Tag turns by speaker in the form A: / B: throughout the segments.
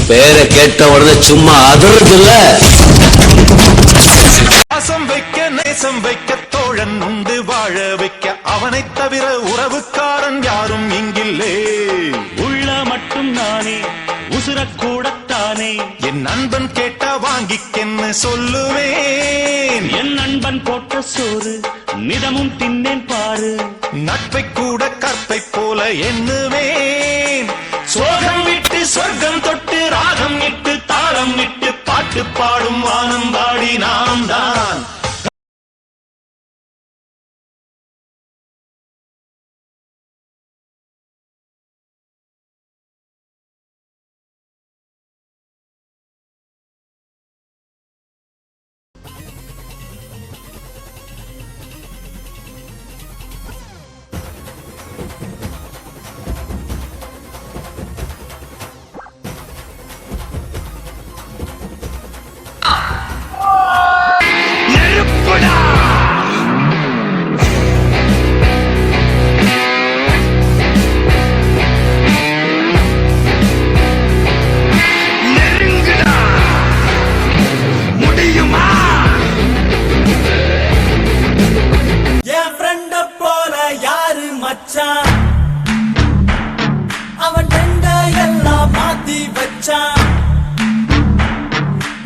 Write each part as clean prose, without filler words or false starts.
A: பேரை கேட்ட உடனே சும்மா அதிர்றது இல்ல.
B: பாசம் வைக்க நேசம் வைக்க தோழன் உண்டு வாழ வைக்க அவனை தவிர உறவுக்காரன் யாரும் இங்கில்லே.
C: உள்ள மட்டும் நானே உசுரக்கூடத்தானே
B: என் நண்பன் கேட்டா வாங்கிக்கென்னு சொல்லுவேன்.
C: என் நண்பன் போட்ட சோறு நிதமும் தின்னேன் பாரு.
B: நட்பை கூட கற்பை போல எண்ணுவேன். சோகம் விட்டு சொர்க்கம் தொட்டு ராகம் இட்டு தாளம் இட்டு பாட்டு பாடும் வானம் பாடி நாம் தான்.
D: அவன் எல்லாம் மாத்தி வச்சான்.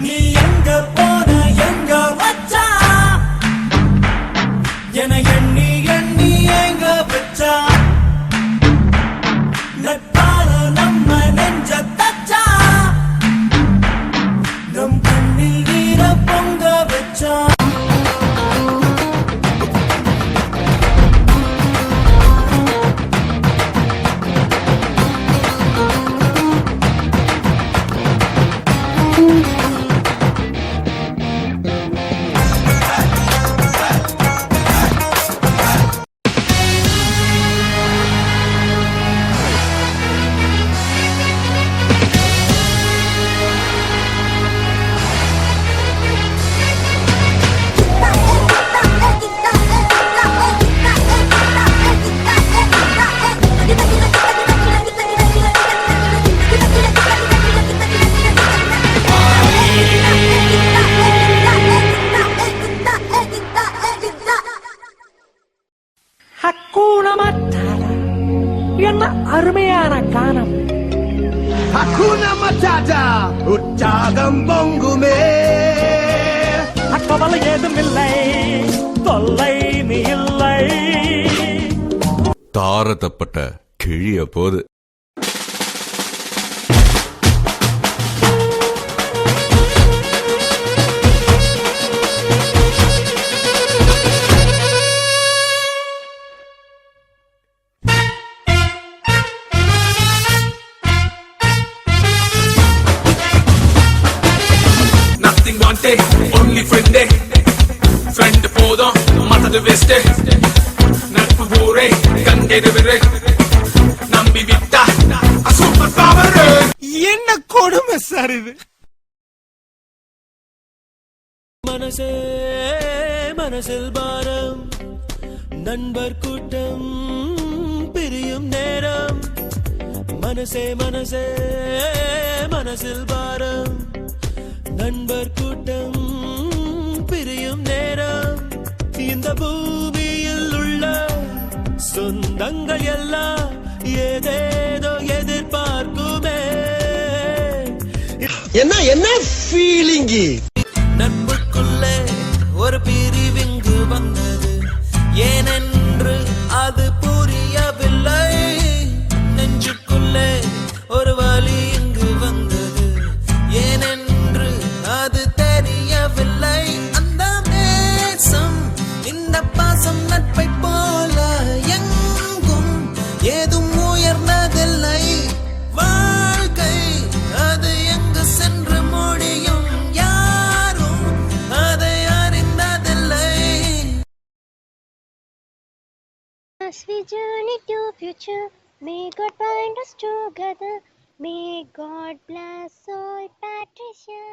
D: நீ எங்க போன எங்க வச்சான் என எண்ணி எண்ணி எங்க வச்சான். நட்பால நம்ம நெஞ்ச தச்சான். நம் கண்ணில் வீர பொங்க வச்சான்.
E: என்ன அருமையான கானம்.
F: ஹக்கூனா மட்டாட்டா உற்சாகம் பொங்குமே.
E: கவலை ஏதும் இல்லை, தொல்லை நீ இல்லை.
G: தாரத்தப்பட்ட கிழிய போது
H: only friend friend போதும் மத்தது வேஸ்ட். நட்பு ஊரே கங்கை விரே நம்பி விட்டா சூப்பர் பவர்.
F: என்ன கொடுமை சார் இது.
D: மனசே மனசில் பாரம் நண்பர் கூட்டம் பிரியும் நேரம். மனசே மனசே மனசில் பாரம் நண்பர் கூட்டம் பிரியும் நேரம். இந்த பூமியில் உள்ள சொந்தங்கள் எல்லாம் ஏதேதோ எதிர்பார்க்குமே.
F: என்ன என்ன ஃபீலிங்.
D: நட்புக்குள்ளே ஒரு பிரிவிங்கு வந்தது ஏனென்று அது புரியவில்லை. நெஞ்சுக்குள்ளே ஒரு வலி இங்கு வந்தது ஏனென்று அது தெரியவில்லை. அந்த நேசம் இந்த பாசம் நட்பை போல எங்கும் ஏதும் உயர்ந்ததில்லை. வாழ்க்கை அது எங்கு சென்று முடியும் யாரும் அதை அறிந்ததில்லை.
I: As we journey to future, may God bind us together. May God bless all Patricia.